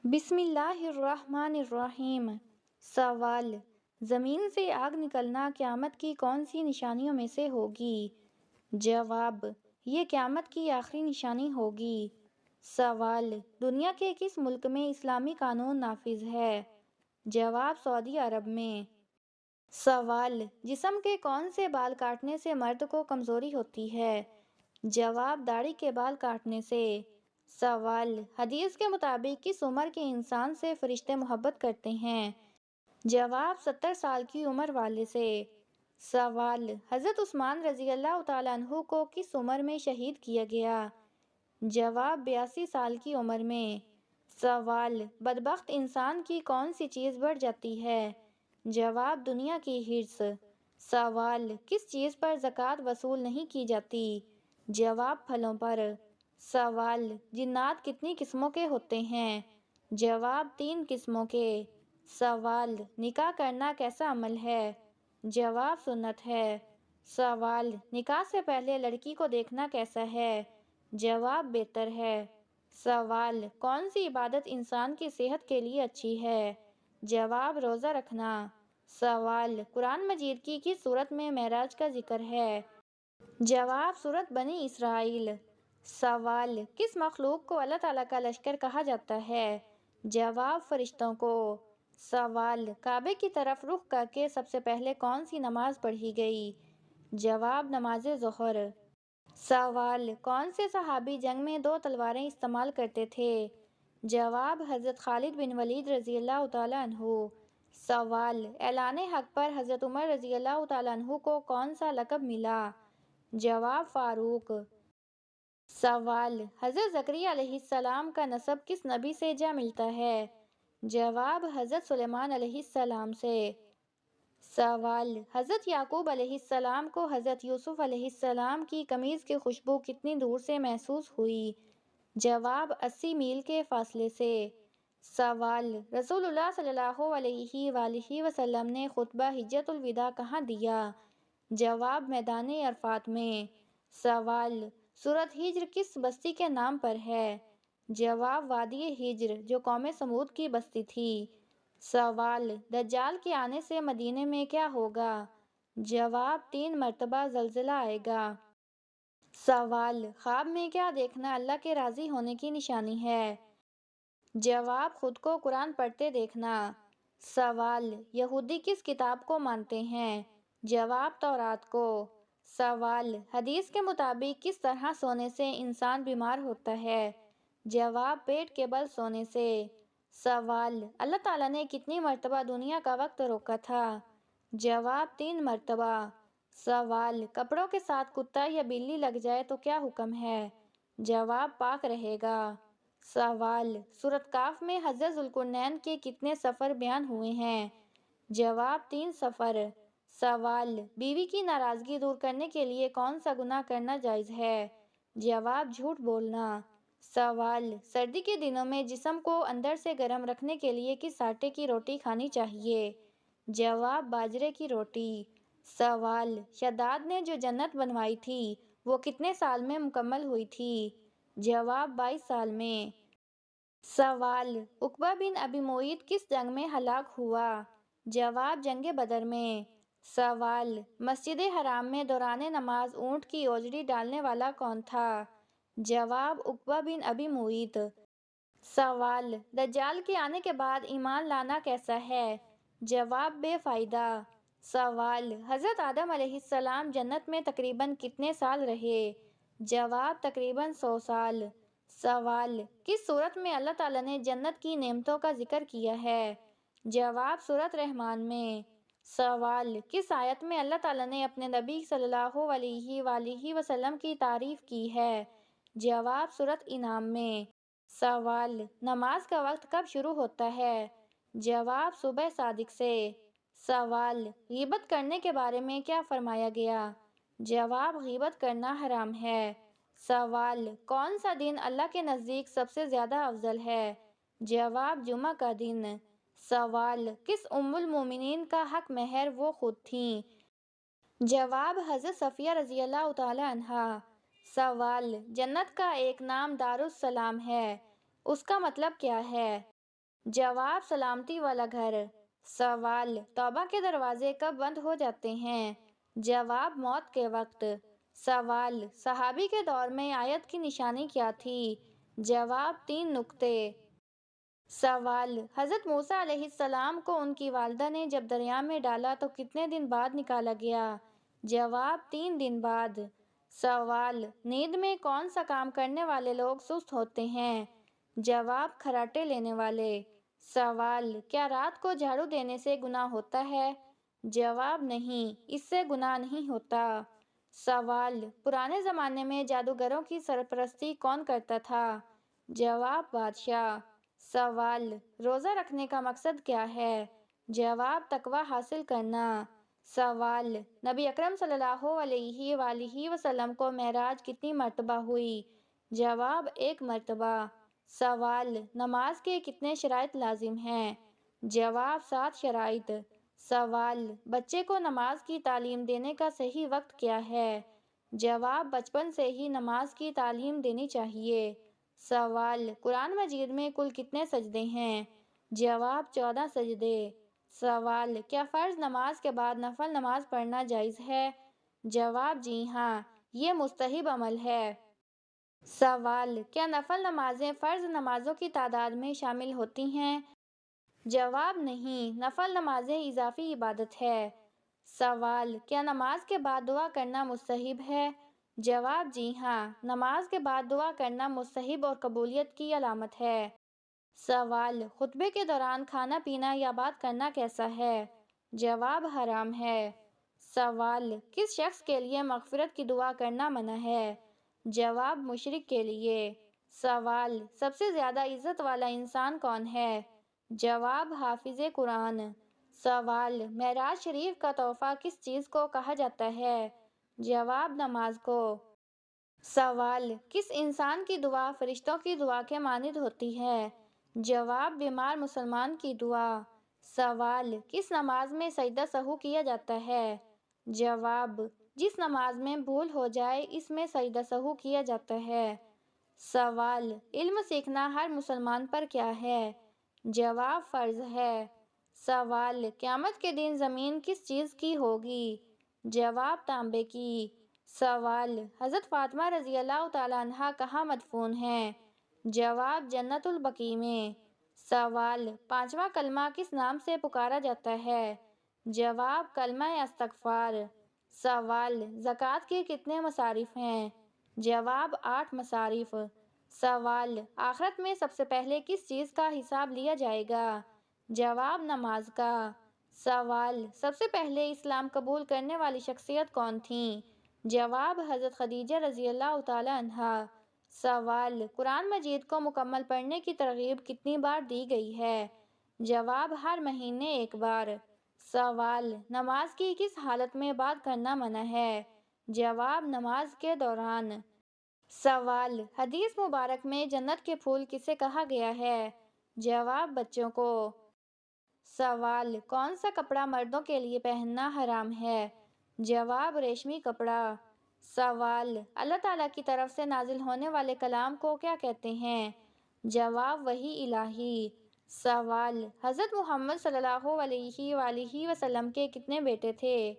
بسم اللہ الرحمن الرحیم۔ سوال: زمین سے آگ نکلنا قیامت کی کون سی نشانیوں میں سے ہوگی؟ جواب: یہ قیامت کی آخری نشانی ہوگی۔ سوال: دنیا کے کس ملک میں اسلامی قانون نافذ ہے؟ جواب: سعودی عرب میں۔ سوال: جسم کے کون سے بال کاٹنے سے مرد کو کمزوری ہوتی ہے؟ جواب: داڑھی کے بال کاٹنے سے۔ سوال: حدیث کے مطابق کس عمر کے انسان سے فرشتے محبت کرتے ہیں؟ جواب: 70 سال کی عمر والے سے۔ سوال: حضرت عثمان رضی اللہ تعالیٰ عنہ کو کس عمر میں شہید کیا گیا؟ جواب: 82 سال کی عمر میں۔ سوال: بدبخت انسان کی کون سی چیز بڑھ جاتی ہے؟ جواب: دنیا کی حرص۔ سوال: کس چیز پر زکوٰۃ وصول نہیں کی جاتی؟ جواب: پھلوں پر۔ سوال: جنات کتنی قسموں کے ہوتے ہیں؟ جواب: 3 قسموں کے۔ سوال: نکاح کرنا کیسا عمل ہے؟ جواب: سنت ہے۔ سوال: نکاح سے پہلے لڑکی کو دیکھنا کیسا ہے؟ جواب: بہتر ہے۔ سوال: کون سی عبادت انسان کی صحت کے لیے اچھی ہے؟ جواب: روزہ رکھنا۔ سوال: قرآن مجید کی کس سورت میں معراج کا ذکر ہے؟ جواب: سورۃ بنی اسرائیل۔ سوال: کس مخلوق کو اللہ تعالیٰ کا لشکر کہا جاتا ہے؟ جواب: فرشتوں کو۔ سوال: کعبے کی طرف رخ کر کے سب سے پہلے کون سی نماز پڑھی گئی؟ جواب: نماز ظہر۔ سوال: کون سے صحابی جنگ میں 2 تلواریں استعمال کرتے تھے؟ جواب: حضرت خالد بن ولید رضی اللہ تعالیٰ عنہ۔ سوال: اعلان حق پر حضرت عمر رضی اللہ تعالیٰ عنہ کو کون سا لقب ملا؟ جواب: فاروق۔ سوال: حضرت زکریا علیہ السلام کا نسب کس نبی سے جا ملتا ہے؟ جواب: حضرت سلیمان علیہ السلام سے۔ سوال: حضرت یعقوب علیہ السلام کو حضرت یوسف علیہ السلام کی قمیض کی خوشبو کتنی دور سے محسوس ہوئی؟ جواب: 80 میل کے فاصلے سے۔ سوال: رسول اللہ صلی اللہ علیہ وآلہ وسلم نے خطبہ حجۃ الوداع کہاں دیا؟ جواب: میدان عرفات میں۔ سوال: سورۃ ہجر کس بستی کے نام پر ہے؟ جواب: وادی ہجر، جو قوم سمود کی بستی تھی۔ سوال: دجال کے آنے سے مدینے میں کیا ہوگا؟ جواب: 3 مرتبہ زلزلہ آئے گا۔ سوال: خواب میں کیا دیکھنا اللہ کے راضی ہونے کی نشانی ہے؟ جواب: خود کو قرآن پڑھتے دیکھنا۔ سوال: یہودی کس کتاب کو مانتے ہیں؟ جواب: تورات کو۔ سوال: حدیث کے مطابق کس طرح سونے سے انسان بیمار ہوتا ہے؟ جواب: پیٹ کے بل سونے سے۔ سوال: اللہ تعالیٰ نے کتنی مرتبہ دنیا کا وقت روکا تھا؟ جواب: 3 مرتبہ۔ سوال: کپڑوں کے ساتھ کتا یا بلی لگ جائے تو کیا حکم ہے؟ جواب: پاک رہے گا۔ سوال: سورۃ کہف میں حضرت ذوالقرنین کے کتنے سفر بیان ہوئے ہیں؟ جواب: 3 سفر۔ سوال: بیوی کی ناراضگی دور کرنے کے لیے کون سا گناہ کرنا جائز ہے؟ جواب: جھوٹ بولنا۔ سوال: سردی کے دنوں میں جسم کو اندر سے گرم رکھنے کے لیے کس آٹے کی روٹی کھانی چاہیے؟ جواب: باجرے کی روٹی۔ سوال: شداد نے جو جنت بنوائی تھی وہ کتنے سال میں مکمل ہوئی تھی؟ جواب: 22 سال میں۔ سوال: عقبہ بن ابی معیط کس جنگ میں ہلاک ہوا؟ جواب: جنگ بدر میں۔ سوال: مسجد حرام میں دوران نماز اونٹ کی اوجڑی ڈالنے والا کون تھا؟ جواب: عقبہ بن ابی معیط۔ سوال: دجال کے آنے کے بعد ایمان لانا کیسا ہے؟ جواب: بے فائدہ۔ سوال: حضرت آدم علیہ السلام جنت میں تقریباً کتنے سال رہے؟ جواب: تقریباً 100 سال۔ سوال: کس سورت میں اللہ تعالیٰ نے جنت کی نعمتوں کا ذکر کیا ہے؟ جواب: سورۃ رحمان میں۔ سوال: کس آیت میں اللہ تعالیٰ نے اپنے نبی صلی اللہ علیہ وآلہ وسلم کی تعریف کی ہے؟ جواب: سورۃ انعام میں۔ سوال: نماز کا وقت کب شروع ہوتا ہے؟ جواب: صبح صادق سے۔ سوال: غیبت کرنے کے بارے میں کیا فرمایا گیا؟ جواب: غیبت کرنا حرام ہے۔ سوال: کون سا دن اللہ کے نزدیک سب سے زیادہ افضل ہے؟ جواب: جمعہ کا دن۔ سوال: کس ام المومنین کا حق مہر وہ خود تھیں؟ جواب: حضرت صفیہ رضی اللہ تعالیٰ عنہا۔ سوال: جنت کا ایک نام دار السلام ہے، اس کا مطلب کیا ہے؟ جواب سلامتی والا گھر۔ سوال توبہ کے دروازے کب بند ہو جاتے ہیں؟ جواب موت کے وقت۔ سوال صحابی کے دور میں آیت کی نشانی کیا تھی؟ جواب 3 نقطے۔ سوال حضرت موسیٰ علیہ السلام کو ان کی والدہ نے جب دریا میں ڈالا تو کتنے دن بعد نکالا گیا؟ جواب 3 دن بعد۔ سوال نیند میں کون سا کام کرنے والے لوگ سست ہوتے ہیں؟ جواب کھراٹے لینے والے۔ سوال کیا رات کو جھاڑو دینے سے گناہ ہوتا ہے؟ جواب نہیں، اس سے گناہ نہیں ہوتا۔ سوال پرانے زمانے میں جادوگروں کی سرپرستی کون کرتا تھا؟ جواب بادشاہ۔ سوال روزہ رکھنے کا مقصد کیا ہے؟ جواب تقوی حاصل کرنا۔ سوال نبی اکرم صلی اللہ علیہ وآلہ وسلم کو معراج کتنی مرتبہ ہوئی؟ جواب 1 مرتبہ۔ سوال نماز کے کتنے شرائط لازم ہیں؟ جواب 7 شرائط۔ سوال بچے کو نماز کی تعلیم دینے کا صحیح وقت کیا ہے؟ جواب بچپن سے ہی نماز کی تعلیم دینی چاہیے۔ سوال قرآن مجید میں کل کتنے سجدے ہیں؟ جواب 14 سجدے۔ سوال کیا فرض نماز کے بعد نفل نماز پڑھنا جائز ہے؟ جواب جی ہاں، یہ مستحب عمل ہے۔ سوال کیا نفل نمازیں فرض نمازوں کی تعداد میں شامل ہوتی ہیں؟ جواب نہیں، نفل نمازیں اضافی عبادت ہے۔ سوال کیا نماز کے بعد دعا کرنا مستحب ہے؟ جواب جی ہاں، نماز کے بعد دعا کرنا مستحب اور قبولیت کی علامت ہے۔ سوال خطبے کے دوران کھانا پینا یا بات کرنا کیسا ہے؟ جواب حرام ہے۔ سوال کس شخص کے لیے مغفرت کی دعا کرنا منع ہے؟ جواب مشرک کے لیے۔ سوال سب سے زیادہ عزت والا انسان کون ہے؟ جواب حافظ قرآن۔ سوال معراج شریف کا تحفہ کس چیز کو کہا جاتا ہے؟ جواب نماز کو۔ سوال کس انسان کی دعا فرشتوں کی دعا کے مانند ہوتی ہے؟ جواب بیمار مسلمان کی دعا۔ سوال کس نماز میں سجدہ سہو کیا جاتا ہے؟ جواب جس نماز میں بھول ہو جائے اس میں سجدہ سہو کیا جاتا ہے۔ سوال علم سیکھنا ہر مسلمان پر کیا ہے؟ جواب فرض ہے۔ سوال قیامت کے دن زمین کس چیز کی ہوگی؟ جواب تانبے کی۔ سوال حضرت فاطمہ رضی اللہ تعالیٰ عنہا کہاں مدفون ہیں؟ جواب جنت البقیع میں۔ سوال 5واں کلمہ کس نام سے پکارا جاتا ہے؟ جواب کلمہ استغفار۔ سوال زکوٰۃ کے کتنے مصارف ہیں؟ جواب 8 مصارف۔ سوال آخرت میں سب سے پہلے کس چیز کا حساب لیا جائے گا؟ جواب نماز کا۔ سوال سب سے پہلے اسلام قبول کرنے والی شخصیت کون تھیں؟ جواب حضرت خدیجہ رضی اللہ تعالیٰ عنہا۔ سوال قرآن مجید کو مکمل پڑھنے کی ترغیب کتنی بار دی گئی ہے؟ جواب ہر مہینے 1 بار۔ سوال نماز کی کس حالت میں بات کرنا منع ہے؟ جواب نماز کے دوران۔ سوال حدیث مبارک میں جنت کے پھول کسے کہا گیا ہے؟ جواب بچوں کو۔ سوال کون سا کپڑا مردوں کے لیے پہننا حرام ہے؟ جواب ریشمی کپڑا۔ سوال اللہ تعالیٰ کی طرف سے نازل ہونے والے کلام کو کیا کہتے ہیں؟ جواب وحی الہی۔ سوال حضرت محمد صلی اللہ علیہ وآلہ وسلم کے کتنے بیٹے تھے؟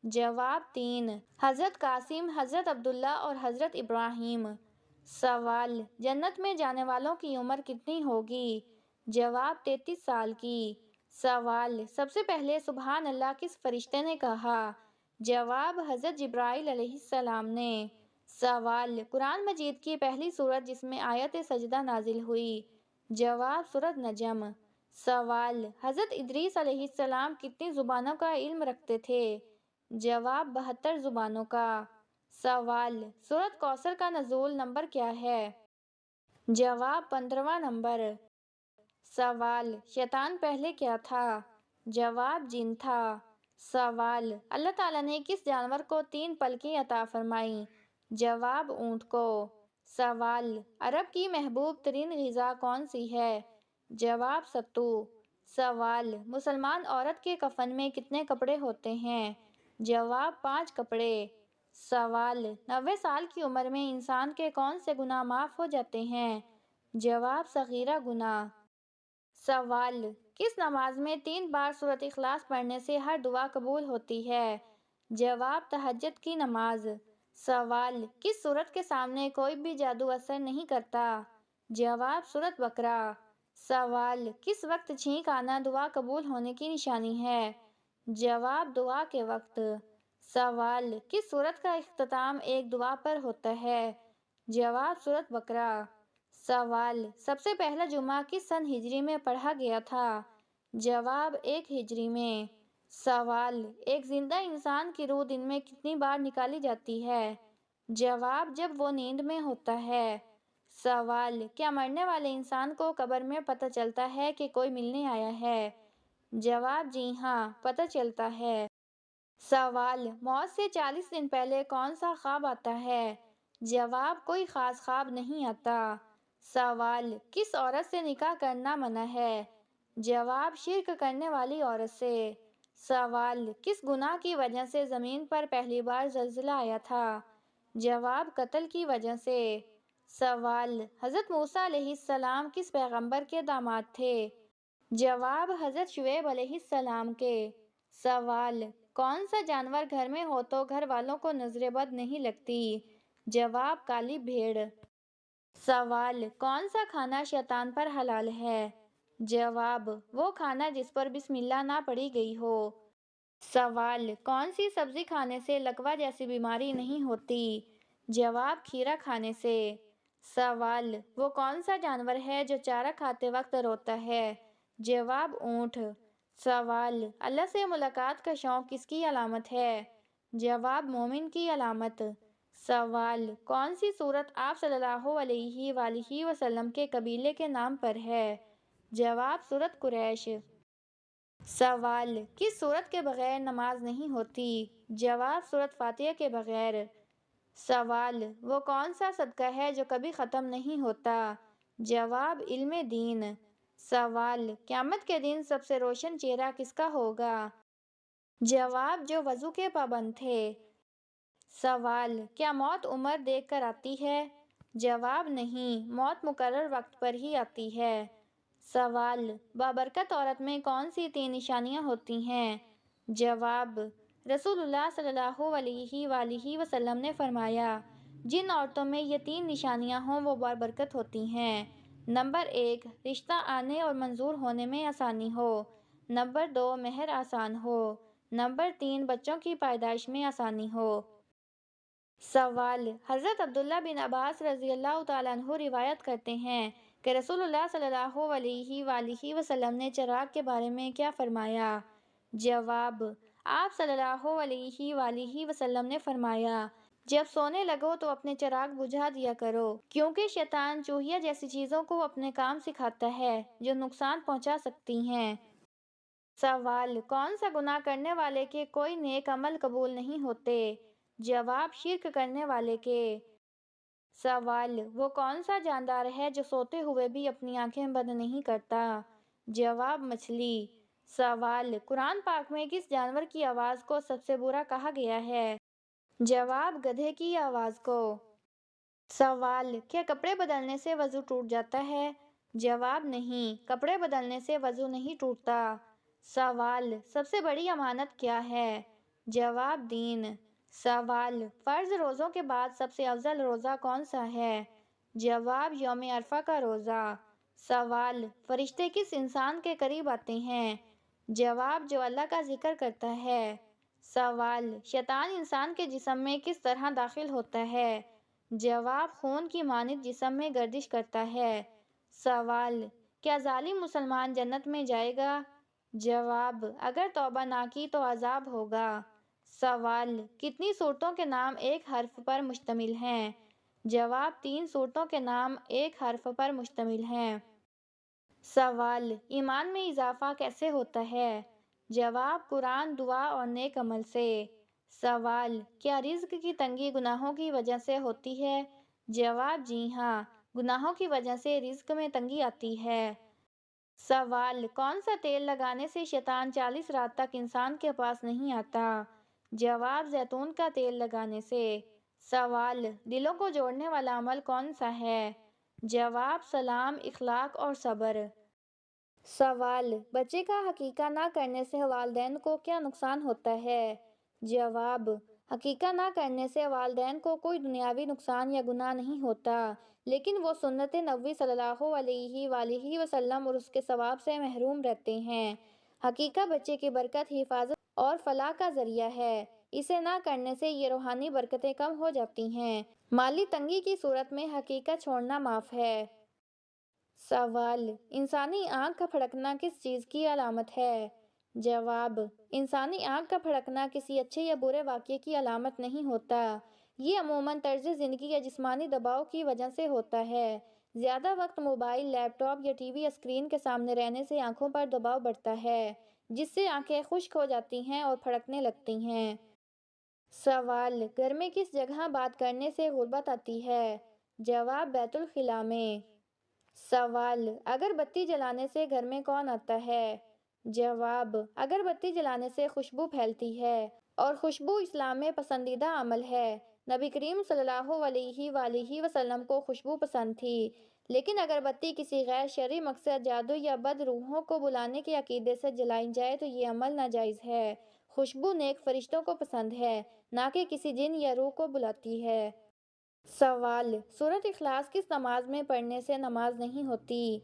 جواب 3، حضرت قاسم، حضرت عبداللہ اور حضرت ابراہیم۔ سوال جنت میں جانے والوں کی عمر کتنی ہوگی؟ جواب 33 سال کی۔ سوال سب سے پہلے سبحان اللہ کس فرشتے نے کہا؟ جواب حضرت جبرائیل علیہ السلام نے۔ سوال قرآن مجید کی پہلی سورت جس میں آیت سجدہ نازل ہوئی؟ جواب سورۃ نجم۔ سوال حضرت ادریس علیہ السلام کتنی زبانوں کا علم رکھتے تھے؟ جواب 72 زبانوں کا۔ سوال سورۃ کوثر کا نزول نمبر کیا ہے؟ جواب 15واں نمبر۔ سوال شیطان پہلے کیا تھا؟ جواب جن تھا۔ سوال اللہ تعالیٰ نے کس جانور کو 3 پلکیں عطا فرمائیں؟ جواب اونٹ کو۔ سوال عرب کی محبوب ترین غذا کون سی ہے؟ جواب ستو۔ سوال مسلمان عورت کے کفن میں کتنے کپڑے ہوتے ہیں؟ جواب 5 کپڑے۔ سوال 90 سال کی عمر میں انسان کے کون سے گناہ معاف ہو جاتے ہیں؟ جواب صغیرہ گناہ۔ سوال: کس نماز میں 3 بار سورۃ اخلاص پڑھنے سے ہر دعا قبول ہوتی ہے؟ جواب: تہجد کی نماز۔ سوال: کس سورت کے سامنے کوئی بھی جادو اثر نہیں کرتا؟ جواب: سورۃ بقرہ۔ سوال: کس وقت چھینک آنا دعا قبول ہونے کی نشانی ہے؟ جواب: دعا کے وقت۔ سوال: کس سورت کا اختتام ایک دعا پر ہوتا ہے؟ جواب: سورۃ بقرہ۔ سوال: سب سے پہلا جمعہ کس سن ہجری میں پڑھا گیا تھا؟ جواب: 1 ہجری میں۔ سوال: ایک زندہ انسان کی روح دن میں کتنی بار نکالی جاتی ہے؟ جواب: جب وہ نیند میں ہوتا ہے۔ سوال: کیا مرنے والے انسان کو قبر میں پتہ چلتا ہے کہ کوئی ملنے آیا ہے؟ جواب: جی ہاں، پتہ چلتا ہے۔ سوال: موت سے 40 دن پہلے کون سا خواب آتا ہے؟ جواب: کوئی خاص خواب نہیں آتا۔ سوال: کس عورت سے نکاح کرنا منع ہے؟ جواب: شرک کرنے والی عورت سے۔ سوال: کس گناہ کی وجہ سے زمین پر پہلی بار زلزلہ آیا تھا؟ جواب: قتل کی وجہ سے۔ سوال: حضرت موسیٰ علیہ السلام کس پیغمبر کے داماد تھے؟ جواب: حضرت شعیب علیہ السلام کے۔ سوال: کون سا جانور گھر میں ہو تو گھر والوں کو نظر بد نہیں لگتی؟ جواب: کالی بھیڑ۔ سوال: کون سا کھانا شیطان پر حلال ہے؟ جواب: وہ کھانا جس پر بسم اللہ نہ پڑھی گئی ہو۔ سوال: کون سی سبزی کھانے سے لقوہ جیسی بیماری نہیں ہوتی؟ جواب: کھیرا کھانے سے۔ سوال: وہ کون سا جانور ہے جو چارہ کھاتے وقت روتا ہے؟ جواب: اونٹ۔ سوال: اللہ سے ملاقات کا شوق کس کی علامت ہے؟ جواب: مومن کی علامت۔ سوال: کون سی سورت آپ صلی اللہ علیہ وآلہ وسلم کے قبیلے کے نام پر ہے؟ جواب: سورۃ قریش۔ سوال: کس سورت کے بغیر نماز نہیں ہوتی؟ جواب: سورۃ فاتحہ کے بغیر۔ سوال: وہ کون سا صدقہ ہے جو کبھی ختم نہیں ہوتا؟ جواب: علم دین۔ سوال: قیامت کے دن سب سے روشن چہرہ کس کا ہوگا؟ جواب: جو وضو کے پابند تھے۔ سوال: کیا موت عمر دیکھ کر آتی ہے؟ جواب: نہیں، موت مقرر وقت پر ہی آتی ہے۔ سوال: بابرکت عورت میں کون سی 3 نشانیاں ہوتی ہیں؟ جواب: رسول اللہ صلی اللہ علیہ وآلہ وسلم نے فرمایا، جن عورتوں میں یہ 3 نشانیاں ہوں وہ بابرکت ہوتی ہیں۔ نمبر 1: رشتہ آنے اور منظور ہونے میں آسانی ہو۔ نمبر 2: مہر آسان ہو۔ نمبر 3: بچوں کی پیدائش میں آسانی ہو۔ سوال: حضرت عبداللہ بن عباس رضی اللہ تعالیٰ عنہ روایت کرتے ہیں کہ رسول اللہ صلی اللہ علیہ وآلہ وسلم نے چراغ کے بارے میں کیا فرمایا؟ جواب: آپ صلی اللہ علیہ وآلہ وسلم نے فرمایا، جب سونے لگو تو اپنے چراغ بجھا دیا کرو، کیونکہ شیطان چوہیا جیسی چیزوں کو اپنے کام سکھاتا ہے جو نقصان پہنچا سکتی ہیں۔ سوال: کون سا گناہ کرنے والے کے کوئی نیک عمل قبول نہیں ہوتے؟ جواب: شرک کرنے والے کے۔ سوال: وہ کون سا جاندار ہے جو سوتے ہوئے بھی اپنی آنکھیں بند نہیں کرتا؟ جواب: مچھلی۔ سوال: قرآن پاک میں کس جانور کی آواز کو سب سے برا کہا گیا ہے؟ جواب: گدھے کی آواز کو۔ سوال: کیا کپڑے بدلنے سے وضو ٹوٹ جاتا ہے؟ جواب: نہیں، کپڑے بدلنے سے وضو نہیں ٹوٹتا۔ سوال: سب سے بڑی امانت کیا ہے؟ جواب: دین۔ سوال: فرض روزوں کے بعد سب سے افضل روزہ کون سا ہے؟ جواب: یوم عرفہ کا روزہ۔ سوال: فرشتے کس انسان کے قریب آتے ہیں؟ جواب: جو اللہ کا ذکر کرتا ہے۔ سوال: شیطان انسان کے جسم میں کس طرح داخل ہوتا ہے؟ جواب: خون کی مانند جسم میں گردش کرتا ہے۔ سوال: کیا ظالم مسلمان جنت میں جائے گا؟ جواب: اگر توبہ نہ کی تو عذاب ہوگا۔ سوال: کتنی سورتوں کے نام ایک حرف پر مشتمل ہیں؟ جواب: 3 سورتوں کے نام ایک حرف پر مشتمل ہیں۔ سوال: ایمان میں اضافہ کیسے ہوتا ہے؟ جواب: قرآن، دعا اور نیک عمل سے۔ سوال: کیا رزق کی تنگی گناہوں کی وجہ سے ہوتی ہے؟ جواب: جی ہاں، گناہوں کی وجہ سے رزق میں تنگی آتی ہے۔ سوال: کون سا تیل لگانے سے شیطان 40 رات تک انسان کے پاس نہیں آتا؟ جواب: زیتون کا تیل لگانے سے۔ سوال: دلوں کو جوڑنے والا عمل کون سا ہے؟ جواب: سلام، اخلاق اور صبر۔ سوال: بچے کا عقیقہ نہ کرنے سے والدین کو کیا نقصان ہوتا ہے؟ جواب: عقیقہ نہ کرنے سے والدین کو کوئی دنیاوی نقصان یا گناہ نہیں ہوتا، لیکن وہ سنت نبوی صلی اللہ علیہ وآلہ وسلم اور اس کے ثواب سے محروم رہتے ہیں۔ عقیقہ بچے کی برکت، حفاظت اور فلاح کا ذریعہ ہے۔ اسے نہ کرنے سے یہ روحانی برکتیں کم ہو جاتی ہیں۔ مالی تنگی کی صورت میں عقیقہ چھوڑنا معاف ہے۔ سوال: انسانی آنکھ کا پھڑکنا کس چیز کی علامت ہے؟ جواب: انسانی آنکھ کا پھڑکنا کسی اچھے یا برے واقعے کی علامت نہیں ہوتا۔ یہ عموماً طرز زندگی یا جسمانی دباؤ کی وجہ سے ہوتا ہے۔ زیادہ وقت موبائل، لیپ ٹاپ یا ٹی وی اسکرین کے سامنے رہنے سے آنکھوں پر دباؤ بڑھتا ہے، جس سے آنکھیں خشک ہو جاتی ہیں اور پھڑکنے لگتی ہیں۔ سوال: گھر میں کس جگہ بات کرنے سے غربت آتی ہے؟ جواب: بیت الخلاء میں۔ سوال: اگر بتی جلانے سے گھر میں کون آتا ہے؟ جواب: اگر بتی جلانے سے خوشبو پھیلتی ہے، اور خوشبو اسلام میں پسندیدہ عمل ہے۔ نبی کریم صلی اللہ علیہ وآلہ وسلم کو خوشبو پسند تھی، لیکن اگر بتی کسی غیر شرعی مقصد، جادو یا بد روحوں کو بلانے کے عقیدے سے جلائی جائے تو یہ عمل ناجائز ہے۔ خوشبو نیک فرشتوں کو پسند ہے، نہ کہ کسی جن یا روح کو بلاتی ہے۔ سوال: سورۃ اخلاص کس نماز میں پڑھنے سے نماز نہیں ہوتی؟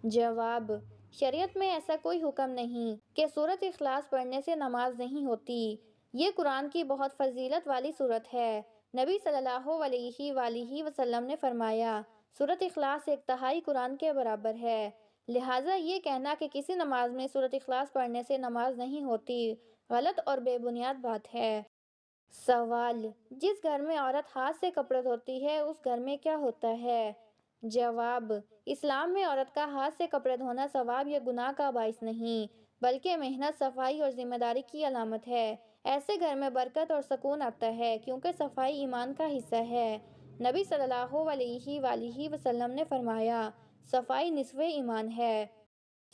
جواب: شریعت میں ایسا کوئی حکم نہیں کہ سورۃ اخلاص پڑھنے سے نماز نہیں ہوتی۔ یہ قرآن کی بہت فضیلت والی سورت ہے۔ نبی صلی اللہ علیہ وآلہ وسلم نے فرمایا، سورۃ اخلاص ایک تہائی قرآن کے برابر ہے۔ لہٰذا یہ کہنا کہ کسی نماز میں سورۃ اخلاص پڑھنے سے نماز نہیں ہوتی، غلط اور بے بنیاد بات ہے۔ سوال: جس گھر میں عورت ہاتھ سے کپڑے دھوتی ہے اس گھر میں کیا ہوتا ہے؟ جواب: اسلام میں عورت کا ہاتھ سے کپڑے دھونا ثواب یا گناہ کا باعث نہیں، بلکہ محنت، صفائی اور ذمہ داری کی علامت ہے۔ ایسے گھر میں برکت اور سکون آتا ہے، کیونکہ صفائی ایمان کا حصہ ہے۔ نبی صلی اللہ علیہ وآلہ وسلم نے فرمایا، صفائی نصف ایمان ہے۔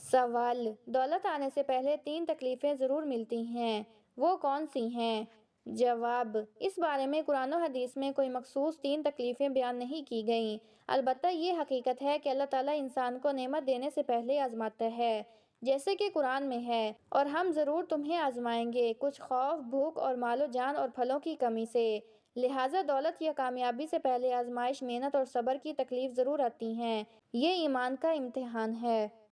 سوال: دولت آنے سے پہلے 3 تکلیفیں ضرور ملتی ہیں، وہ کون سی ہیں؟ جواب: اس بارے میں قرآن و حدیث میں کوئی مخصوص 3 تکلیفیں بیان نہیں کی گئیں، البتہ یہ حقیقت ہے کہ اللہ تعالیٰ انسان کو نعمت دینے سے پہلے آزماتا ہے، جیسے کہ قرآن میں ہے، اور ہم ضرور تمہیں آزمائیں گے، کچھ خوف، بھوک اور مال و جان اور پھلوں کی کمی سے۔ لہٰذا دولت یا کامیابی سے پہلے آزمائش، محنت اور صبر کی تکلیف ضرور آتی ہیں۔ یہ ایمان کا امتحان ہے۔